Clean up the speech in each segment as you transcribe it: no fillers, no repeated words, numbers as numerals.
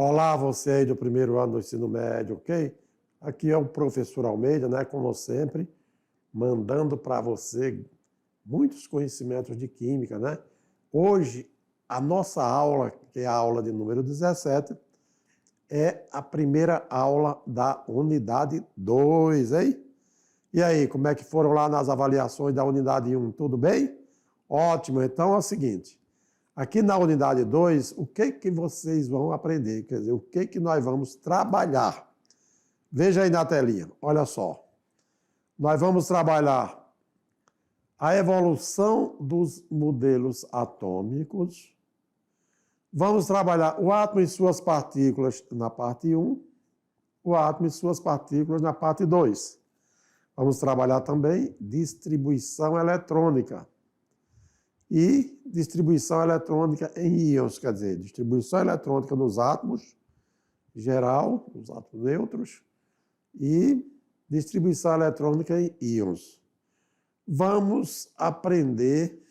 Olá, você aí do primeiro ano do ensino médio, ok? Aqui é o professor Almeida, né? Como sempre, mandando para você muitos conhecimentos de química, né? Hoje, a nossa aula, que é a aula de número 17, é a primeira aula da unidade 2, hein? E aí, como é que foram lá nas avaliações da unidade 1? Tudo bem? Ótimo, então é o seguinte. Aqui na unidade 2, o que vocês vão aprender? Quer dizer, o que nós vamos trabalhar? Veja aí na telinha, olha só. Nós vamos trabalhar a evolução dos modelos atômicos. Vamos trabalhar o átomo e suas partículas na parte 1, o átomo e suas partículas na parte 2. Vamos trabalhar também distribuição eletrônica. E distribuição eletrônica em íons, quer dizer, distribuição eletrônica nos átomos, geral, os átomos neutros, e distribuição eletrônica em íons. Vamos aprender,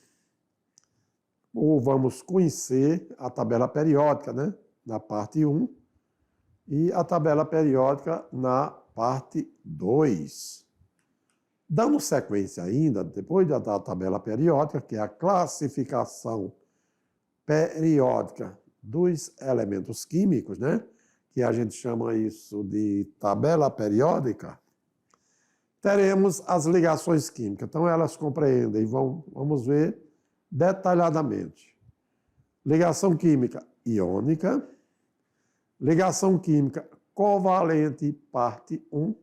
ou vamos conhecer a tabela periódica, né? Na parte 1, e a tabela periódica na parte 2. Dando sequência ainda, depois da tabela periódica, que é a classificação periódica dos elementos químicos, né? Que a gente chama isso de tabela periódica, teremos as ligações químicas. Então, elas compreendem, vamos ver detalhadamente. Ligação química iônica, ligação química covalente, parte 1,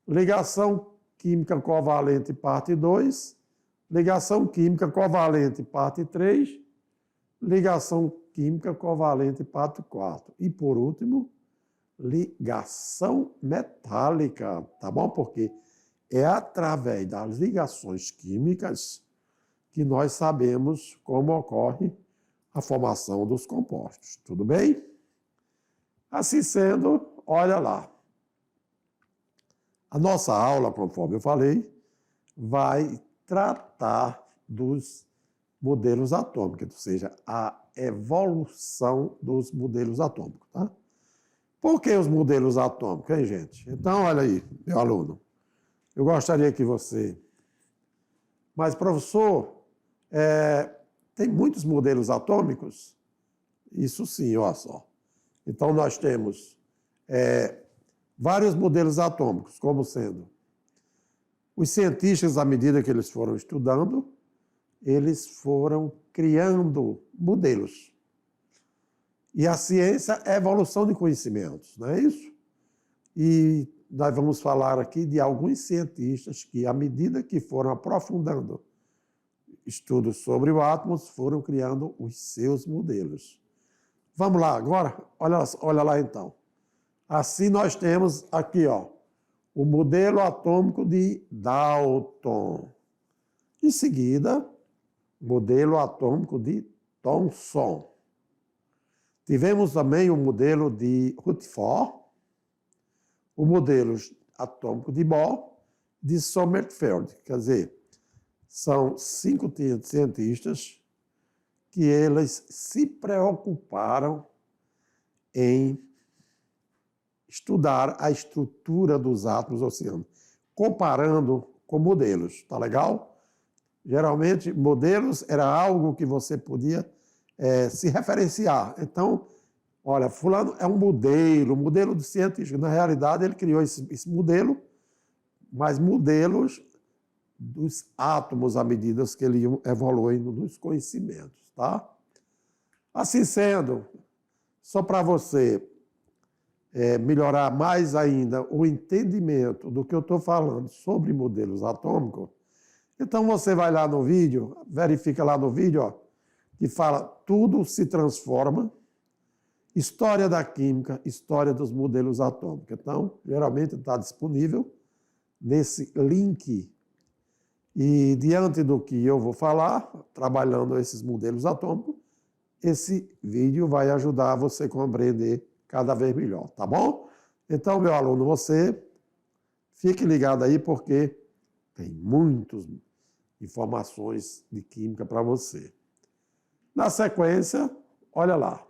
ligação química covalente, parte 2, ligação química covalente, parte 3, ligação química covalente, parte 4. E, por último, ligação metálica, tá bom? Porque é através das ligações químicas que nós sabemos como ocorre a formação dos compostos, tudo bem? Assim sendo, olha lá. A nossa aula, conforme eu falei, vai tratar dos modelos atômicos, ou seja, a evolução dos modelos atômicos, tá? Por que os modelos atômicos, hein, gente? Então, olha aí, meu aluno, eu gostaria que você... Mas, professor, tem muitos modelos atômicos? Isso sim, olha só. Então, nós temos... vários modelos atômicos, como sendo os cientistas, à medida que eles foram estudando, eles foram criando modelos. E a ciência é a evolução de conhecimentos, não é isso? E nós vamos falar aqui de alguns cientistas que, à medida que foram aprofundando estudos sobre o átomo, foram criando os seus modelos. Vamos lá agora? Olha lá então. Assim, nós temos aqui, ó, o modelo atômico de Dalton. Em seguida, modelo atômico de Thomson. Tivemos também o modelo de Rutherford, o modelo atômico de Bohr, de Sommerfeld. Quer dizer, são 5 cientistas que eles se preocuparam em estudar a estrutura dos átomos do oceano, comparando com modelos, tá legal? Geralmente, modelos era algo que você podia se referenciar. Então, olha, fulano é um modelo de cientista. Na realidade, ele criou esse modelo, mas modelos dos átomos à medida que ele ia evoluindo nos conhecimentos, tá? Assim sendo, só para você melhorar mais ainda o entendimento do que eu estou falando sobre modelos atômicos, então você vai lá no vídeo, verifica lá no vídeo, ó, que fala tudo se transforma, história da química, história dos modelos atômicos. Então, geralmente está disponível nesse link. E diante do que eu vou falar, trabalhando esses modelos atômicos, esse vídeo vai ajudar você a compreender cada vez melhor, tá bom? Então, meu aluno, você fique ligado aí porque tem muitas informações de química para você. Na sequência, olha lá.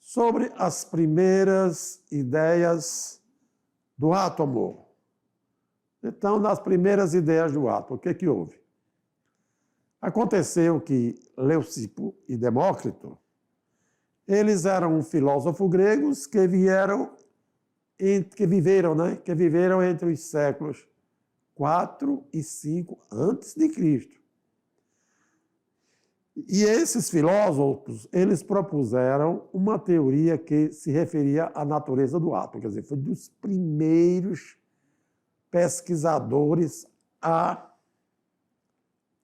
sobre as primeiras ideias do átomo. Então, nas primeiras ideias do átomo, o que houve? Aconteceu que Leucipo e Demócrito, eles eram filósofos gregos que viveram entre os séculos 4 e 5 antes de Cristo. E esses filósofos, eles propuseram uma teoria que se referia à natureza do átomo, quer dizer, foi dos primeiros pesquisadores a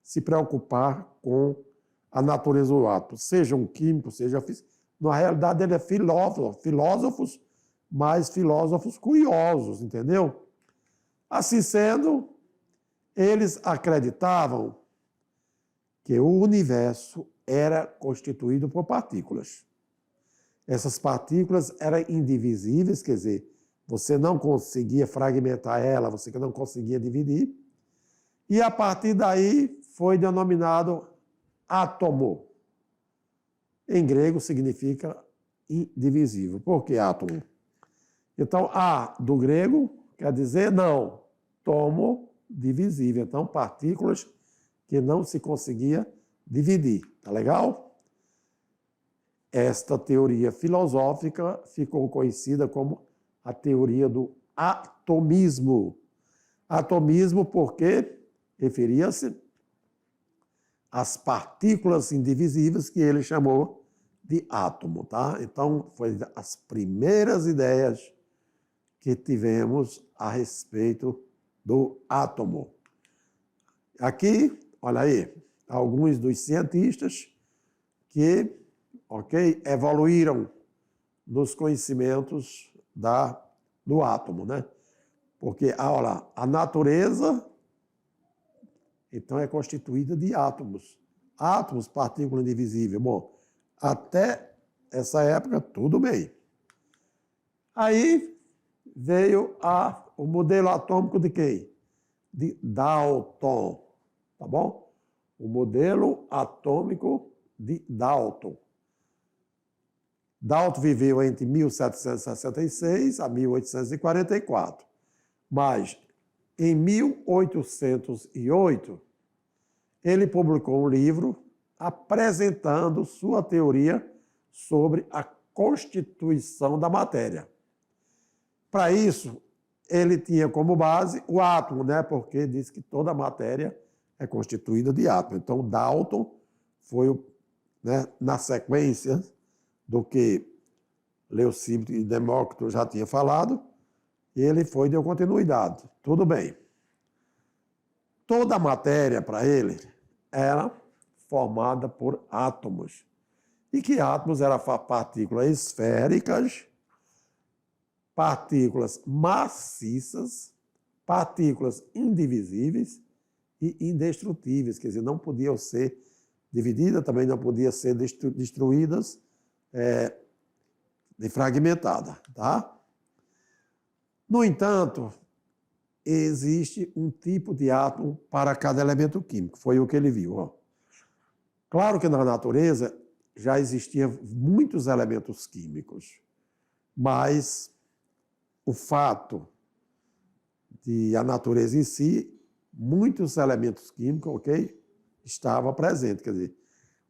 se preocupar com a natureza do átomo, seja um químico, seja físico. Na realidade, ele é filósofos, mas filósofos curiosos, entendeu? Assim sendo, eles acreditavam que o universo era constituído por partículas. Essas partículas eram indivisíveis, quer dizer, você não conseguia fragmentar ela, você não conseguia dividir, e a partir daí foi denominado átomo. Em grego significa indivisível. Por que átomo? Então, A do grego quer dizer não, tomo, divisível. Então, partículas que não se conseguia dividir. Tá legal? Esta teoria filosófica ficou conhecida como a teoria do atomismo. Atomismo porque referia-se às partículas indivisíveis que ele chamou de átomo, tá? Então, foi as primeiras ideias que tivemos a respeito do átomo. Aqui, olha aí, alguns dos cientistas que, evoluíram nos conhecimentos do átomo, né? Porque, olha, a natureza, então, é constituída de átomos. Átomos, partícula indivisível. Bom, até essa época, tudo bem. Aí veio o modelo atômico de quem? De Dalton, tá bom? O modelo atômico de Dalton. Dalton viveu entre 1766 a 1844, mas em 1808 ele publicou um livro apresentando sua teoria sobre a constituição da matéria. Para isso, ele tinha como base o átomo, né? Porque diz que toda matéria é constituída de átomo. Então, Dalton foi, na sequência do que Leucipo e Demócrito já tinham falado, ele deu continuidade. Tudo bem. Toda a matéria, para ele, era formada por átomos. E que átomos eram partículas esféricas, partículas maciças, partículas indivisíveis e indestrutíveis, quer dizer, não podiam ser divididas, também não podiam ser destruídas e fragmentadas, tá? No entanto, existe um tipo de átomo para cada elemento químico, foi o que ele viu. Ó. Claro que na natureza já existiam muitos elementos químicos, mas o fato de a natureza em si, muitos elementos químicos, estava presente, quer dizer,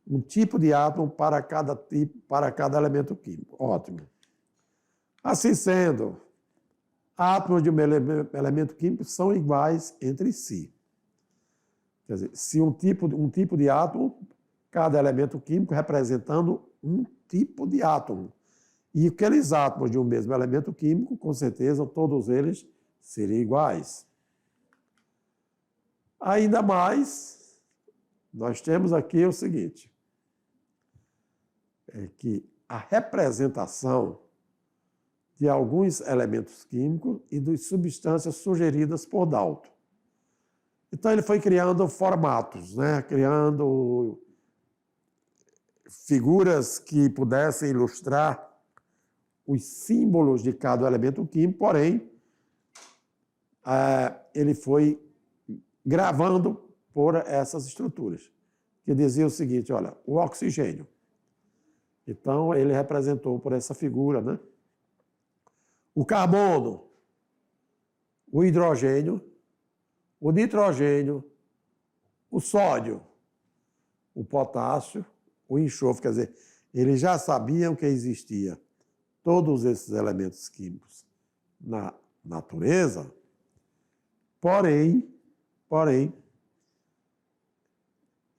um tipo de átomo para cada elemento químico. Ótimo. Assim sendo, átomos de um elemento químico são iguais entre si. Quer dizer, se um tipo de átomo, cada elemento químico representando um tipo de átomo. E aqueles átomos de um mesmo elemento químico, com certeza, todos eles seriam iguais. Ainda mais, nós temos aqui o seguinte, é que a representação de alguns elementos químicos e das substâncias sugeridas por Dalton. Então, ele foi criando formatos, criando figuras que pudessem ilustrar os símbolos de cada elemento químico, porém, ele foi gravando por essas estruturas, que dizia o seguinte, olha, o oxigênio. Então, ele representou por essa figura, né? O carbono, o hidrogênio, o nitrogênio, o sódio, o potássio, o enxofre. Quer dizer, eles já sabiam que existia todos esses elementos químicos na natureza, porém,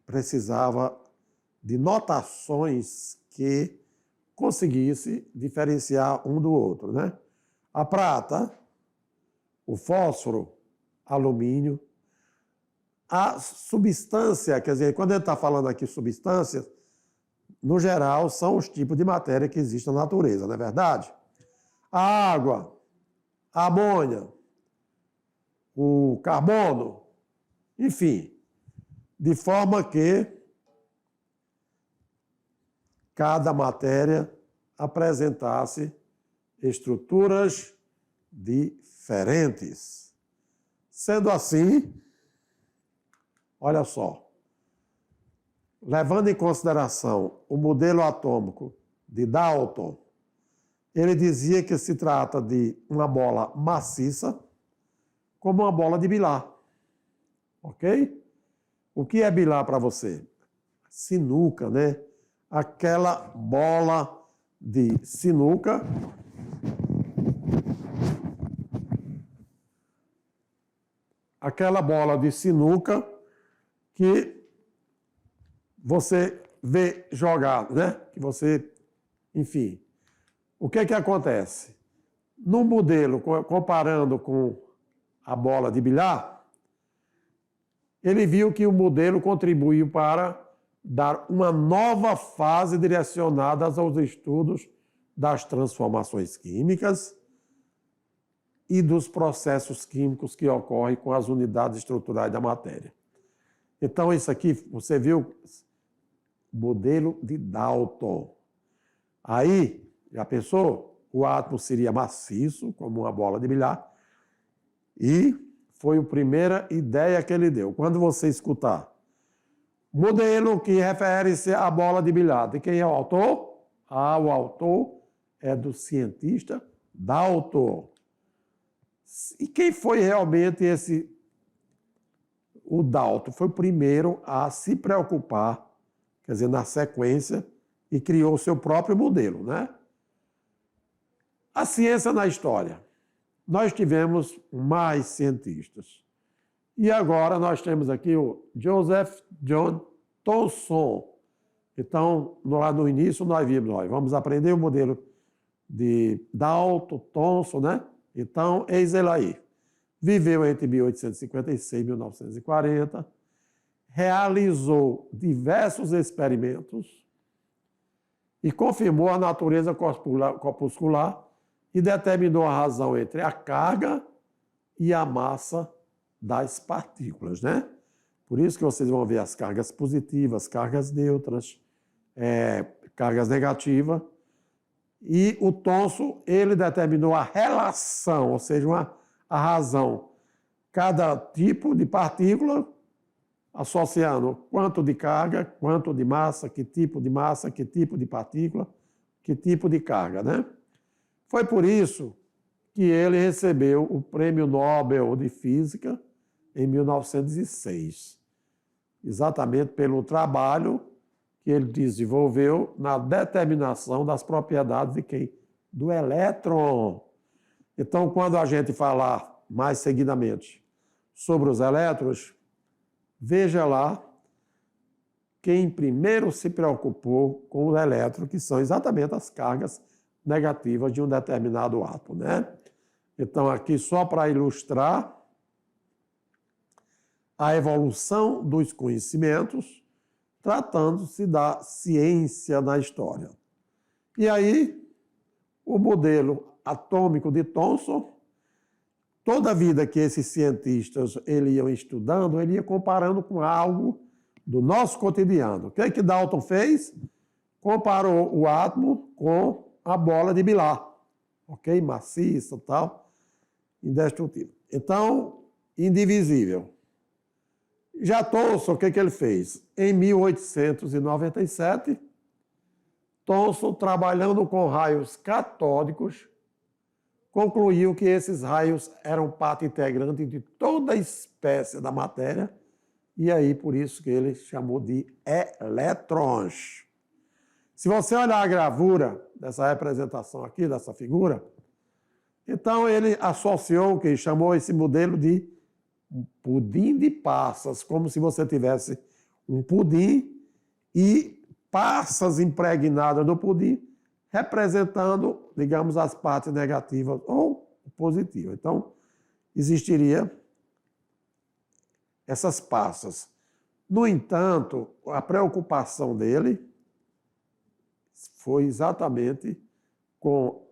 precisava de notações que conseguisse diferenciar um do outro, né? A prata, o fósforo, alumínio, a substância, quer dizer, quando a gente está falando aqui substâncias, no geral, são os tipos de matéria que existem na natureza, não é verdade? A água, a amônia, o carbono, enfim, de forma que cada matéria apresentasse estruturas diferentes. Sendo assim, olha só, levando em consideração o modelo atômico de Dalton, ele dizia que se trata de uma bola maciça como uma bola de bilhar. Ok? O que é bilhar para você? Sinuca, né? Aquela bola de sinuca que você vê jogar, né? Que você, enfim. O que é que acontece? No modelo, comparando com a bola de bilhar, ele viu que o modelo contribuiu para dar uma nova fase direcionada aos estudos das transformações químicas e dos processos químicos que ocorrem com as unidades estruturais da matéria. Então, isso aqui, você viu, modelo de Dalton. Aí, já pensou? O átomo seria maciço, como uma bola de bilhar, e foi a primeira ideia que ele deu. Quando você escutar modelo que refere-se à bola de bilhar, de quem é o autor? Ah, o autor é do cientista Dalton. E quem foi realmente esse? O Dalton foi o primeiro a se preocupar, quer dizer, na sequência, e criou o seu próprio modelo, né? A ciência na história. Nós tivemos mais cientistas. E agora nós temos aqui o Joseph John Thomson. Então, lá no início, nós vimos, vamos aprender o modelo de Dalton, Thomson, né? Então, eis ele aí. Viveu entre 1856 e 1940, realizou diversos experimentos e confirmou a natureza corpuscular e determinou a razão entre a carga e a massa das partículas, né? Por isso que vocês vão ver as cargas positivas, cargas neutras, cargas negativas. E o Thomson, ele determinou a relação, ou seja, a razão. Cada tipo de partícula associando quanto de carga, quanto de massa, que tipo de partícula, que tipo de carga, né? Foi por isso que ele recebeu o Prêmio Nobel de Física em 1906, exatamente pelo trabalho que ele desenvolveu na determinação das propriedades de quem? Do elétron. Então, quando a gente falar mais seguidamente sobre os elétrons, veja lá quem primeiro se preocupou com o elétron, que são exatamente as cargas negativas de um determinado átomo, né? Então, aqui só para ilustrar a evolução dos conhecimentos, tratando-se da ciência na história. E aí, o modelo atômico de Thomson, toda a vida que esses cientistas iam estudando, ele ia comparando com algo do nosso cotidiano. O que é que Dalton fez? Comparou o átomo com a bola de bilhar, ok? Maciça, tal, indestrutível. Então, indivisível. Já Thomson, o que ele fez? Em 1897, Thomson, trabalhando com raios catódicos, concluiu que esses raios eram parte integrante de toda a espécie da matéria, e aí por isso que ele chamou de elétrons. Se você olhar a gravura dessa representação aqui, dessa figura, então ele associou, que chamou esse modelo de pudim de passas, como se você tivesse um pudim e passas impregnadas no pudim, representando, digamos, as partes negativas ou positivas. Então, existiria essas passas. No entanto, a preocupação dele foi exatamente com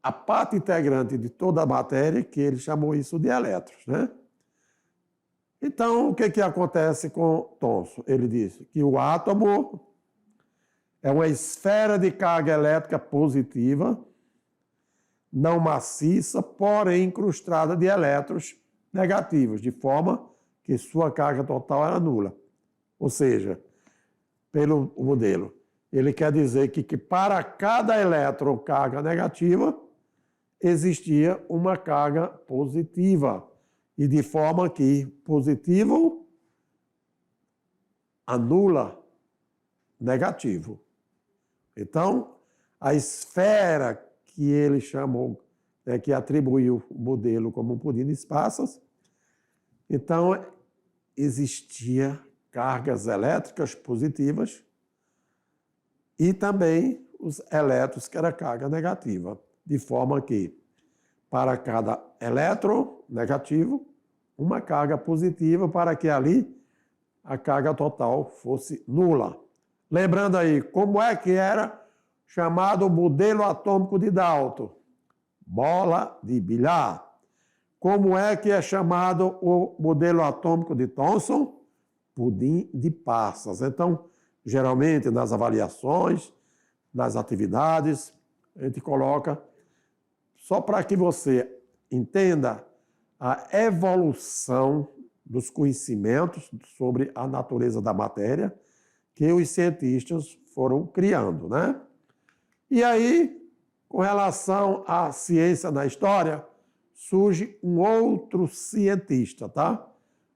a parte integrante de toda a matéria, que ele chamou isso de elétrons, né? Então, o que acontece com Thomson? Ele disse que o átomo é uma esfera de carga elétrica positiva, não maciça, porém incrustada de elétrons negativos, de forma que sua carga total era nula. Ou seja, pelo modelo, ele quer dizer que para cada elétron carga negativa, existia uma carga positiva. E de forma que positivo anula negativo. Então, a esfera que ele chamou, que atribuiu o modelo como um pudim de passas, então existia cargas elétricas positivas e também os elétrons que era carga negativa, de forma que para cada elétron negativo, uma carga positiva para que ali a carga total fosse nula. Lembrando aí, como é que era chamado o modelo atômico de Dalton? Bola de bilhar. Como é que é chamado o modelo atômico de Thomson? Pudim de passas. Então, geralmente nas avaliações, nas atividades, a gente coloca, só para que você entenda a evolução dos conhecimentos sobre a natureza da matéria que os cientistas foram criando, né? E aí, com relação à ciência na história, surge um outro cientista, tá?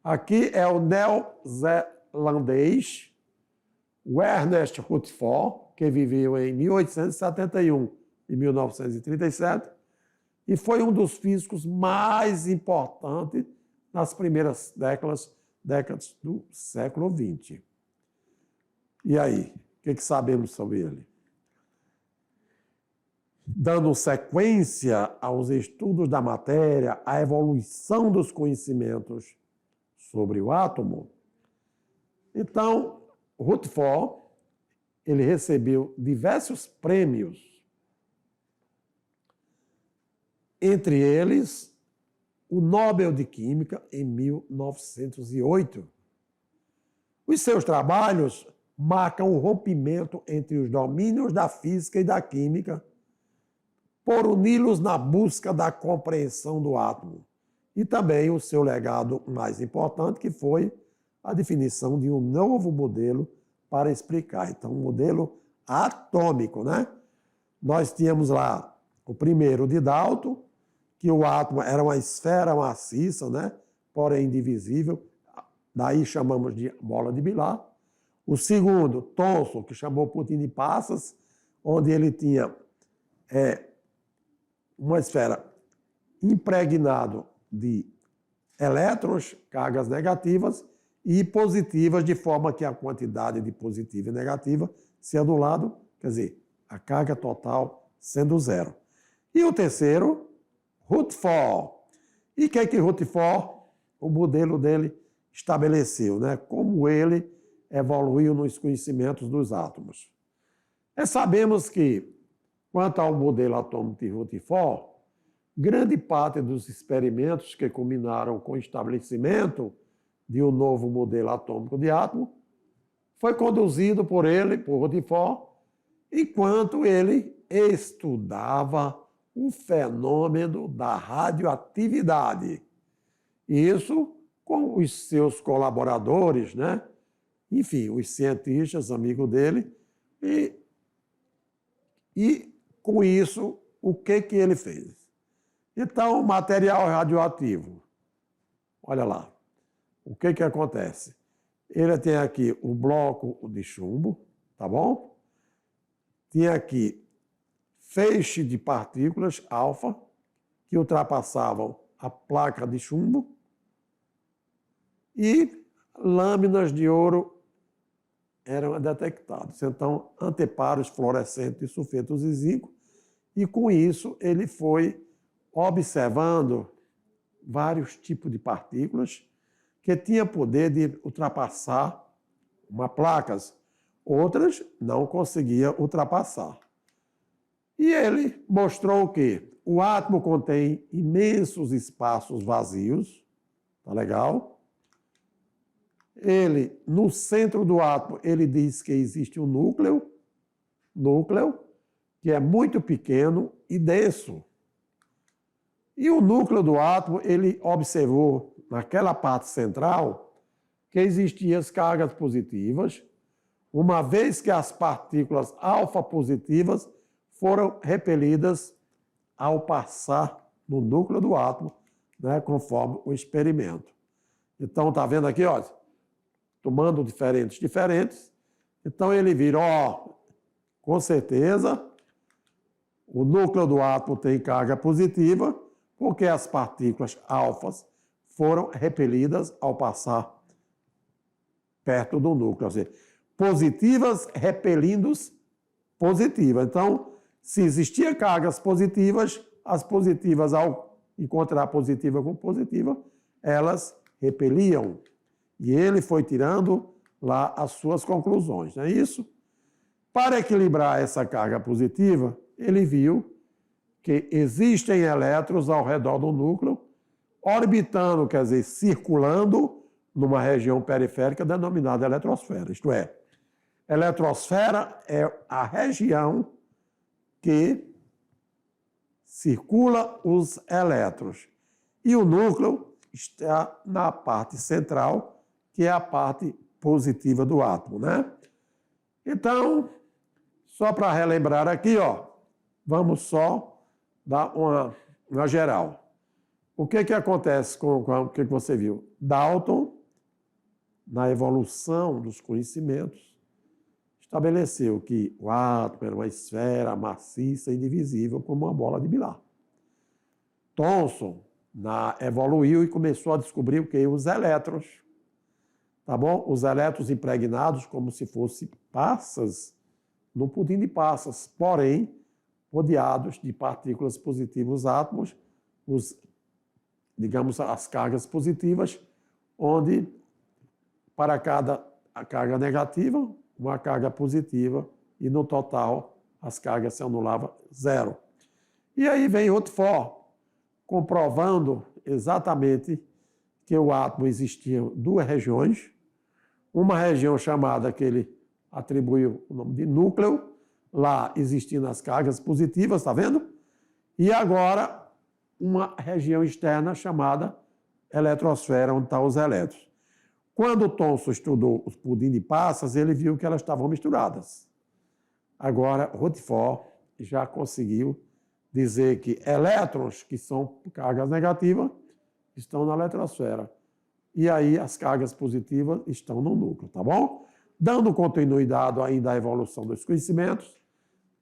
Aqui é o neozelandês Ernest Rutherford, que viveu em 1871 e 1937, e foi um dos físicos mais importantes nas primeiras décadas do século XX. E aí, o que sabemos sobre ele? Dando sequência aos estudos da matéria, à evolução dos conhecimentos sobre o átomo, então, Rutherford, ele recebeu diversos prêmios, entre eles o Nobel de Química em 1908. Os seus trabalhos marcam o rompimento entre os domínios da física e da química por uni-los na busca da compreensão do átomo. E também o seu legado mais importante, que foi a definição de um novo modelo para explicar. Então, um modelo atômico, né? Nós tínhamos lá o primeiro de Dalton, que o átomo era uma esfera maciça, né? Porém indivisível, daí chamamos de bola de bilhar. O segundo, Thomson, que chamou pudim de passas, onde ele tinha uma esfera impregnada de elétrons, cargas negativas, e positivas, de forma que a quantidade de positiva e negativa se anulado, quer dizer, a carga total sendo zero. E o terceiro, Rutherford. E o que Rutherford, o modelo dele, estabeleceu, né? Como ele evoluiu nos conhecimentos dos átomos. Sabemos que, quanto ao modelo atômico de Rutherford, grande parte dos experimentos que culminaram com o estabelecimento de um novo modelo atômico de átomo foi conduzido por ele, por Rutherford, enquanto ele estudava o fenômeno da radioatividade. Isso com os seus colaboradores, né? Enfim, os cientistas, amigos dele, e E, com isso, o que ele fez? Então, material radioativo. Olha lá. O que acontece? Ele tem aqui o bloco de chumbo, tá bom? Tem aqui feixe de partículas alfa que ultrapassavam a placa de chumbo e lâminas de ouro eram detectadas. Então, anteparos fluorescentes de sulfetos de zinco, e com isso ele foi observando vários tipos de partículas que tinham poder de ultrapassar uma placas, outras não conseguia ultrapassar. E ele mostrou que o átomo contém imensos espaços vazios, tá legal? Ele, no centro do átomo, ele diz que existe um núcleo, que é muito pequeno e denso. E o núcleo do átomo, ele observou naquela parte central que existiam as cargas positivas, uma vez que as partículas alfa positivas foram repelidas ao passar no núcleo do átomo, né, conforme o experimento. Então, está vendo aqui, ó, tomando diferentes. Então, ele vira, ó, com certeza, o núcleo do átomo tem carga positiva, porque as partículas alfas foram repelidas ao passar perto do núcleo. Ou seja, positivas repelindo positivas. Então, se existiam cargas positivas, as positivas, ao encontrar positiva com positiva, elas repeliam. E ele foi tirando lá as suas conclusões, não é isso? Para equilibrar essa carga positiva, ele viu que existem elétrons ao redor do núcleo, orbitando, quer dizer, circulando numa região periférica denominada eletrosfera. Isto é, eletrosfera é a região que circula os elétrons. E o núcleo está na parte central, que é a parte positiva do átomo, né? Então, só para relembrar aqui, ó, vamos só dar uma geral. O que acontece com o que você viu? Dalton, na evolução dos conhecimentos, estabeleceu que o átomo era uma esfera maciça e indivisível como uma bola de bilhar. Thomson evoluiu e começou a descobrir o que? Os elétrons. Tá bom? Os elétrons impregnados como se fossem passas no pudim de passas, porém rodeados de partículas positivas, átomos, digamos, as cargas positivas, onde para cada carga negativa, uma carga positiva, e no total as cargas se anulavam zero. E aí vem Rutherford, comprovando exatamente que o átomo existia duas regiões, uma região chamada, que ele atribuiu o nome de núcleo, lá existindo as cargas positivas, está vendo? E agora uma região externa chamada eletrosfera, onde estão os elétrons. Quando Thomson estudou os pudim de passas, ele viu que elas estavam misturadas. Agora, Rutherford já conseguiu dizer que elétrons, que são cargas negativas, estão na eletrosfera. E aí as cargas positivas estão no núcleo, tá bom? Dando continuidade ainda à evolução dos conhecimentos,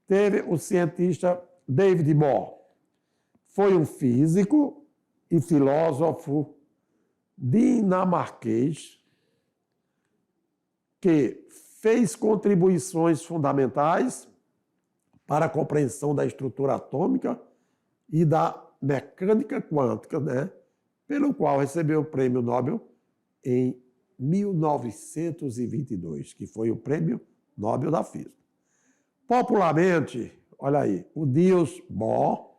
teve o cientista David Bohr. Foi um físico e filósofo dinamarquês que fez contribuições fundamentais para a compreensão da estrutura atômica e da mecânica quântica, né? Pelo qual recebeu o Prêmio Nobel em 1922, que foi o Prêmio Nobel da Física. Popularmente, olha aí, o Niels Bohr,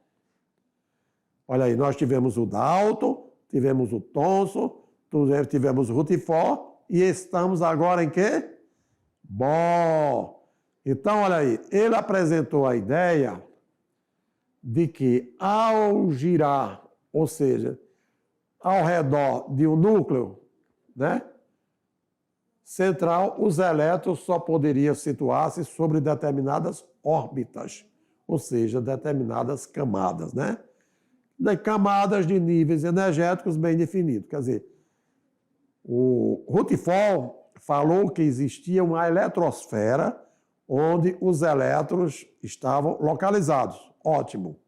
olha aí, nós tivemos o Dalton, tivemos o Thomson, tivemos o Rutherford e estamos agora em quê? Bohr. Então, olha aí, ele apresentou a ideia de que ao girar, ou seja, ao redor de um núcleo, né, central, os elétrons só poderiam situar-se sobre determinadas órbitas, ou seja, determinadas camadas, né? De camadas de níveis energéticos bem definidos. Quer dizer, o Rutherford falou que existia uma eletrosfera onde os elétrons estavam localizados. Ótimo.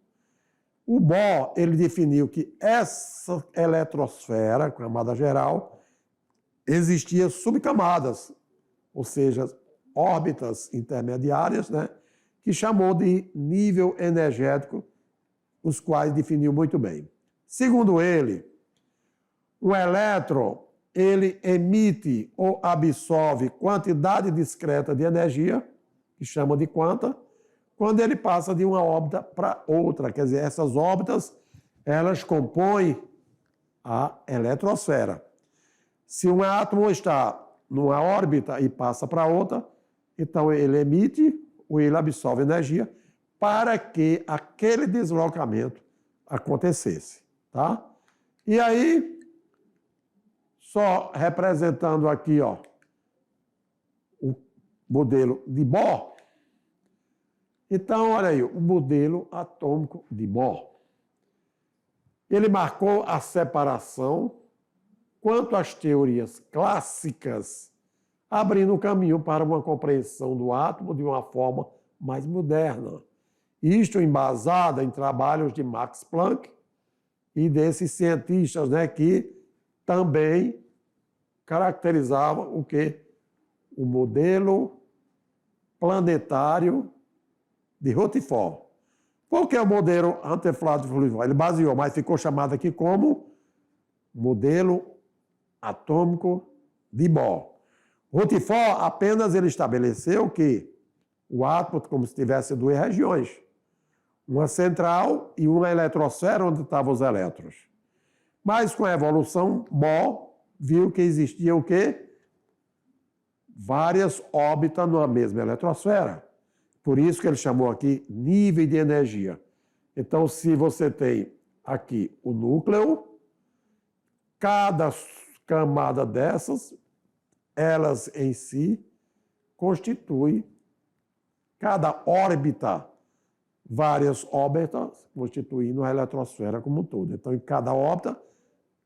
O Bohr, ele definiu que essa eletrosfera, camada geral, existia subcamadas, ou seja, órbitas intermediárias, né, que chamou de nível energético, os quais definiu muito bem. Segundo ele, o elétron, ele emite ou absorve quantidade discreta de energia, que chama de quanta, quando ele passa de uma órbita para outra. Quer dizer, essas órbitas, elas compõem a eletrosfera. Se um átomo está numa órbita e passa para outra, então ele emite ou ele absorve energia para que aquele deslocamento acontecesse, tá? E aí, só representando aqui, ó, o modelo de Bohr. Então, olha aí, o modelo atômico de Bohr. Ele marcou a separação quanto às teorias clássicas, abrindo o caminho para uma compreensão do átomo de uma forma mais moderna. Isto embasada em trabalhos de Max Planck e desses cientistas, né, que também caracterizavam o quê? O modelo planetário de Rutherford. Por que o modelo Rutherford? Ele baseou, mas ficou chamado aqui como modelo atômico de Bohr. Rutherford apenas ele estabeleceu que o átomo como se tivesse duas regiões, uma central e uma eletrosfera onde estavam os elétrons. Mas com a evolução, Bohr viu que existia o quê? Várias órbitas numa mesma eletrosfera. Por isso que ele chamou aqui nível de energia. Então, se você tem aqui o núcleo, cada camada dessas, elas em si constituem cada órbita, várias órbitas constituindo a eletrosfera como um todo. Então, em cada órbita,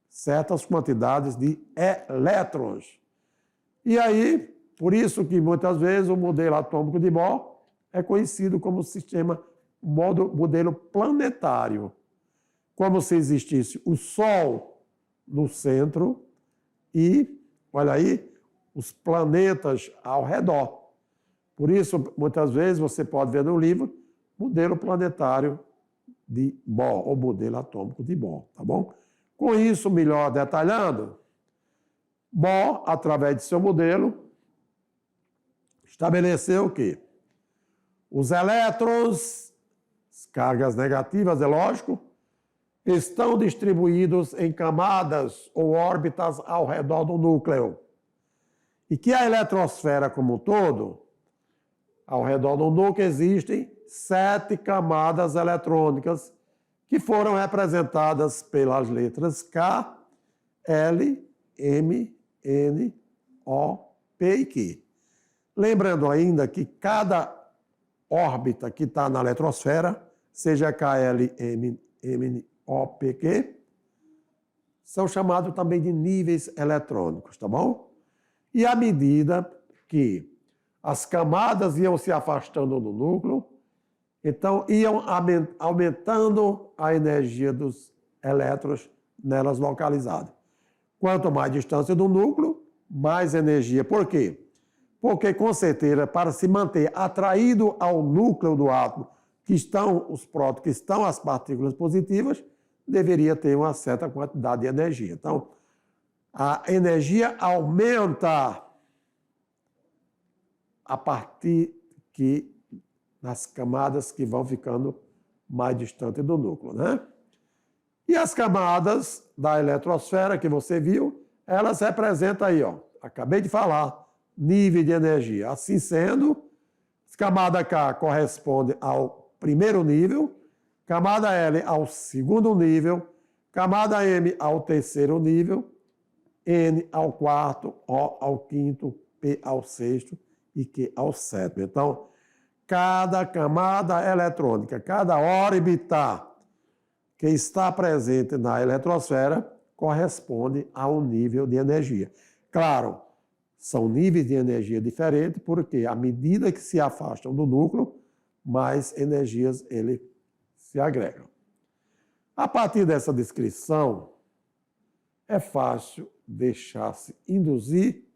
certas quantidades de elétrons. E aí, por isso que muitas vezes o modelo atômico de Bohr é conhecido como sistema modelo planetário, como se existisse o Sol no centro e, olha aí, os planetas ao redor. Por isso, muitas vezes, você pode ver no livro modelo planetário de Bohr, ou modelo atômico de Bohr, tá bom? Com isso, melhor detalhando, Bohr, através de seu modelo, estabeleceu o quê? Os elétrons, as cargas negativas, é lógico, estão distribuídos em camadas ou órbitas ao redor do núcleo. E que a eletrosfera como um todo, ao redor do núcleo existem 7 camadas eletrônicas que foram representadas pelas letras K, L, M, N, O, P e Q. Lembrando ainda que cada órbita que está na eletrosfera, seja K, L, M, N, O, P, Q, são chamados também de níveis eletrônicos, tá bom? E à medida que as camadas iam se afastando do núcleo, então iam aumentando a energia dos elétrons nelas localizadas. Quanto mais distância do núcleo, mais energia. Por quê? Porque, com certeza, para se manter atraído ao núcleo do átomo, que estão os prótons, que estão as partículas positivas, deveria ter uma certa quantidade de energia. Então, a energia aumenta a partir que nas camadas que vão ficando mais distantes do núcleo, né? E as camadas da eletrosfera que você viu, elas representam aí, ó, acabei de falar, nível de energia. Assim sendo, a camada K corresponde ao primeiro nível, camada L ao segundo nível, camada M ao terceiro nível, N ao quarto, O ao quinto, P ao sexto e Q ao sétimo. Então, cada camada eletrônica, cada órbita que está presente na eletrosfera corresponde a um nível de energia. Claro, são níveis de energia diferentes, porque à medida que se afastam do núcleo, mais energias ele se agregam. A partir dessa descrição, é fácil deixar-se induzir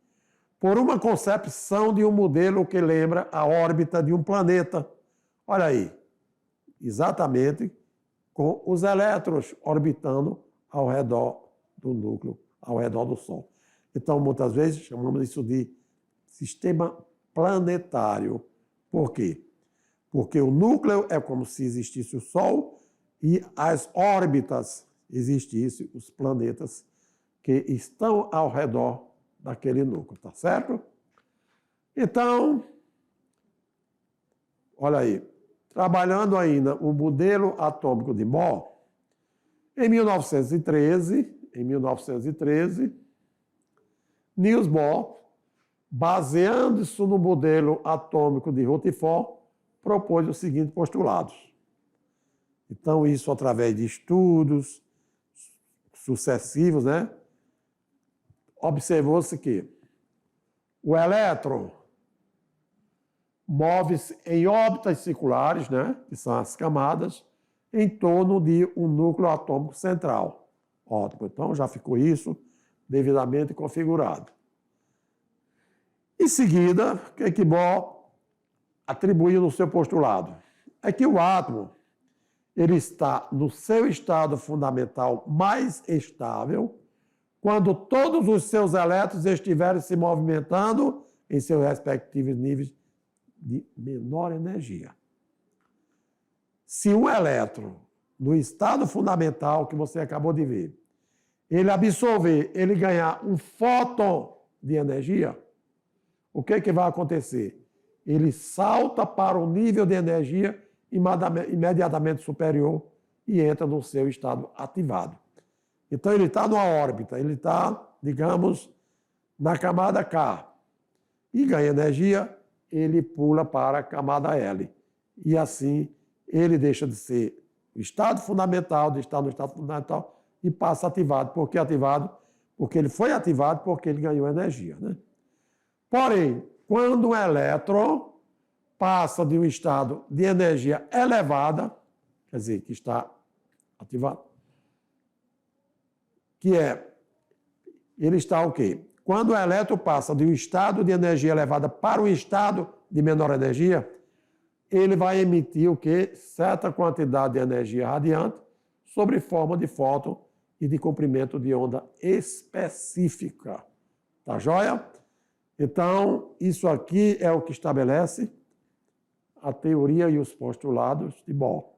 por uma concepção de um modelo que lembra a órbita de um planeta. Olha aí, exatamente com os elétrons orbitando ao redor do núcleo, ao redor do Sol. Então, muitas vezes, chamamos isso de sistema planetário. Por quê? Porque o núcleo é como se existisse o Sol e as órbitas existissem os planetas que estão ao redor daquele núcleo, tá certo? Então, olha aí, trabalhando ainda o modelo atômico de Bohr, em 1913, Niels Bohr, baseando-se no modelo atômico de Rutherford, propôs os seguintes postulados. Então, isso através de estudos sucessivos, né? Observou-se que o elétron move-se em órbitas circulares, né, que são as camadas, em torno de um núcleo atômico central. Ótimo, então já ficou isso devidamente configurado. Em seguida, o que Bohr atribuiu no seu postulado? É que o átomo ele está no seu estado fundamental mais estável quando todos os seus elétrons estiverem se movimentando em seus respectivos níveis de menor energia. Se um elétron, no estado fundamental que você acabou de ver, ele absorver, ele ganhar um fóton de energia, o que vai acontecer? Ele salta para um nível de energia imediatamente superior e entra no seu estado ativado. Então, ele está numa órbita, ele está, digamos, na camada K. E ganha energia, ele pula para a camada L. E assim, ele deixa de ser o estado fundamental, de estar no estado fundamental, e passa ativado. Por que ativado? Porque ele foi ativado porque ele ganhou energia, né? Porém, quando um elétron passa de um estado de energia elevada, quer dizer, que está ativado, que é, ele está o quê? Quando o elétron passa de um estado de energia elevada para um estado de menor energia, ele vai emitir o quê? Certa quantidade de energia radiante sob forma de fóton e de comprimento de onda específica. Tá joia? Então, isso aqui é o que estabelece a teoria e os postulados de Bohr.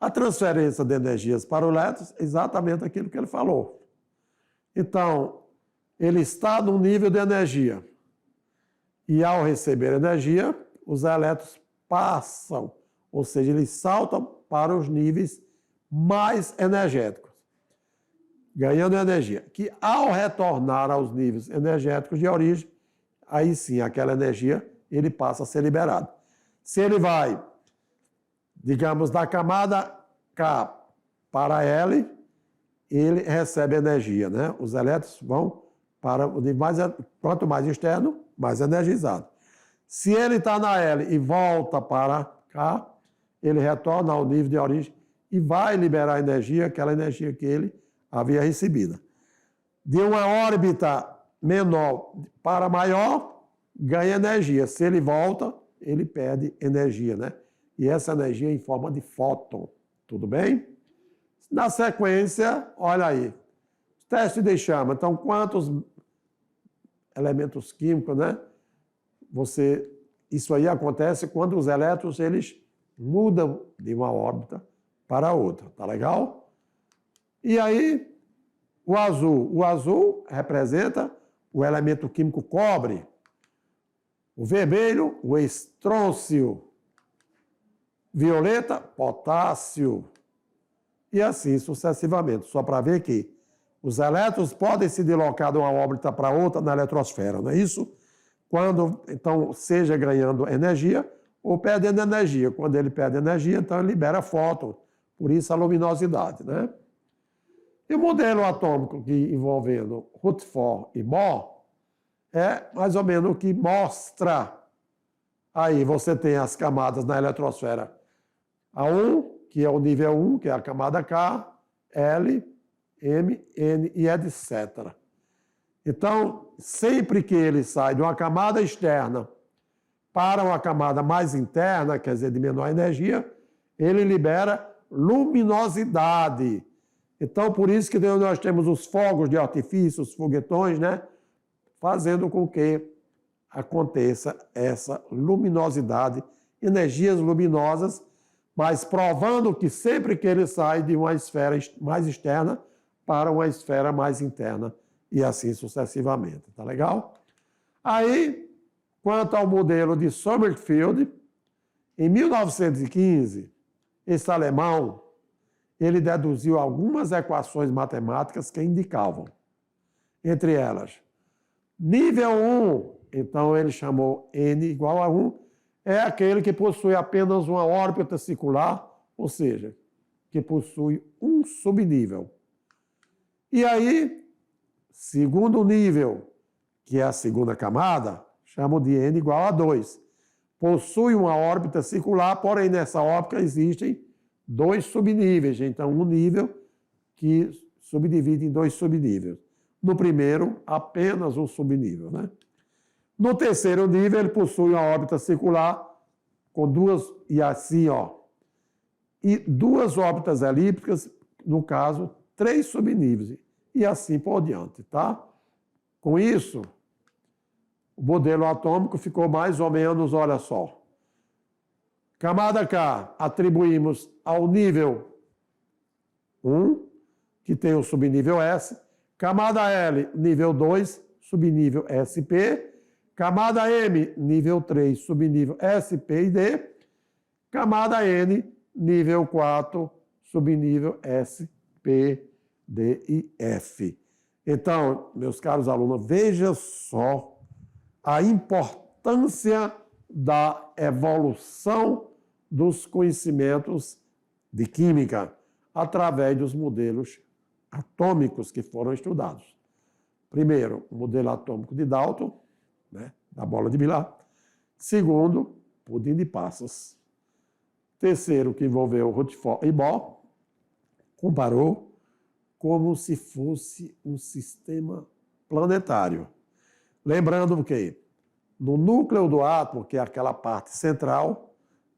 A transferência de energias para o elétron é exatamente aquilo que ele falou. Então, ele está num nível de energia. E ao receber energia, os elétrons passam, ou seja, eles saltam para os níveis mais energéticos, ganhando energia, que ao retornar aos níveis energéticos de origem, aí sim, aquela energia, ele passa a ser liberado. Se ele vai, digamos, da camada K para L, ele recebe energia, né? Os elétrons vão para o nível mais, quanto mais externo, mais energizado. Se ele está na L e volta para K, ele retorna ao nível de origem e vai liberar energia, aquela energia que ele havia recebido. De uma órbita menor para maior, ganha energia. Se ele volta, ele perde energia, né? E essa energia é em forma de fóton. Tudo bem? Na sequência, olha aí, teste de chama. Então, quantos elementos químicos, né? Isso aí acontece quando os elétrons eles mudam de uma órbita para outra. Tá legal? E aí, o azul representa o elemento químico cobre. O vermelho, o estrôncio. Violeta, potássio. E assim sucessivamente. Só para ver que os elétrons podem se deslocar de uma órbita para outra na eletrosfera, não é isso? quando, então, seja ganhando energia ou perdendo energia. Quando ele perde energia, então ele libera fóton, por isso a luminosidade, né? E o modelo atômico que envolvendo Rutherford e Bohr é mais ou menos o que mostra. Aí você tem as camadas na eletrosfera. A 1, que é o nível 1, que é a camada K, L, M, N e etc. Então, sempre que ele sai de uma camada externa para uma camada mais interna, quer dizer, de menor energia, ele libera luminosidade. Então, por isso que nós temos os fogos de artifício, os foguetões, né? Fazendo com que aconteça essa luminosidade, energias luminosas, mas provando que sempre que ele sai de uma esfera mais externa para uma esfera mais interna, e assim sucessivamente. Tá legal? Aí, quanto ao modelo de Sommerfeld, em 1915, esse alemão, ele deduziu algumas equações matemáticas que indicavam, entre elas, nível 1, então ele chamou N igual a 1, é aquele que possui apenas uma órbita circular, ou seja, que possui um subnível. E aí, segundo nível, que é a segunda camada, chamo de N igual a 2. Possui uma órbita circular, porém nessa órbita existem 2 subníveis. Então, um nível que subdivide em 2 subníveis. No primeiro, apenas um subnível, né? No terceiro nível, ele possui uma órbita circular com 2, e assim, ó, e 2 órbitas elípticas, no caso, 3 subníveis, e assim por diante, tá? Com isso, o modelo atômico ficou mais ou menos, olha só. Camada K, atribuímos ao nível 1, que tem o subnível S. Camada L, nível 2, subnível SP. Camada M, nível 3, subnível SP e D. Camada N, nível 4, subnível SP, D e F. Então, meus caros alunos, veja só a importância da evolução dos conhecimentos de química através dos modelos atômicos que foram estudados. Primeiro, o modelo atômico de Dalton, né, da bola de bilhar. Segundo, pudim de passas. Terceiro, que envolveu Rutherford e Bohr, comparou como se fosse um sistema planetário. Lembrando que no núcleo do átomo, que é aquela parte central,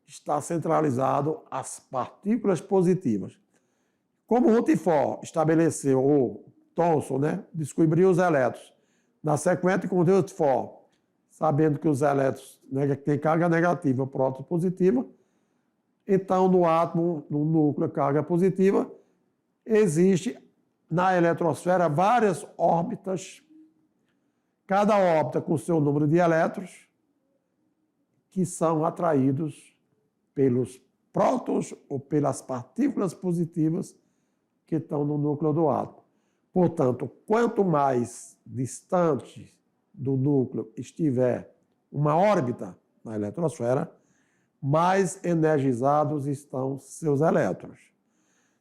está centralizado as partículas positivas. Como Rutherford estabeleceu, ou Thomson, né, descobriu os elétrons. Na sequência, com Rutherford, sabendo que os elétrons têm carga negativa, próton positiva, então no átomo, no núcleo, carga positiva, existe na eletrosfera várias órbitas, cada órbita com seu número de elétrons, que são atraídos pelos prótons ou pelas partículas positivas que estão no núcleo do átomo. Portanto, quanto mais distante do núcleo estiver uma órbita na eletrosfera, mais energizados estão seus elétrons.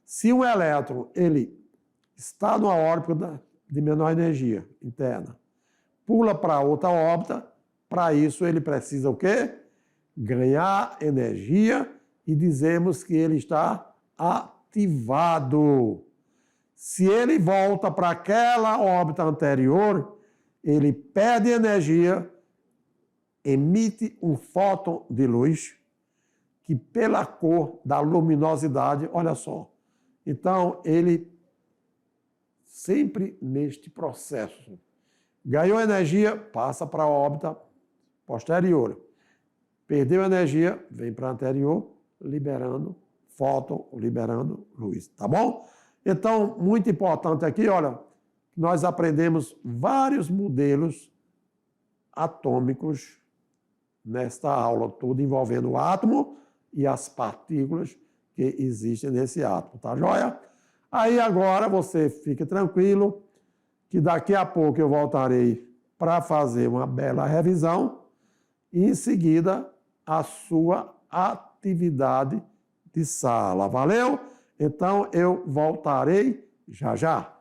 Se um elétron ele está numa órbita de menor energia interna, pula para outra órbita, para isso ele precisa o quê? Ganhar energia e dizemos que ele está ativado. Se ele volta para aquela órbita anterior, ele perde energia, emite um fóton de luz, que pela cor da luminosidade, olha só. Então, ele sempre neste processo. Ganhou energia, passa para a órbita posterior. Perdeu energia, vem para a anterior, liberando fóton, liberando luz. Tá bom? Então, muito importante aqui, olha, nós aprendemos vários modelos atômicos nesta aula, tudo envolvendo o átomo e as partículas que existem nesse átomo, tá joia? Aí agora você fique tranquilo, que daqui a pouco eu voltarei para fazer uma bela revisão e, em seguida, a sua atividade de sala. Valeu? Então, eu voltarei já já.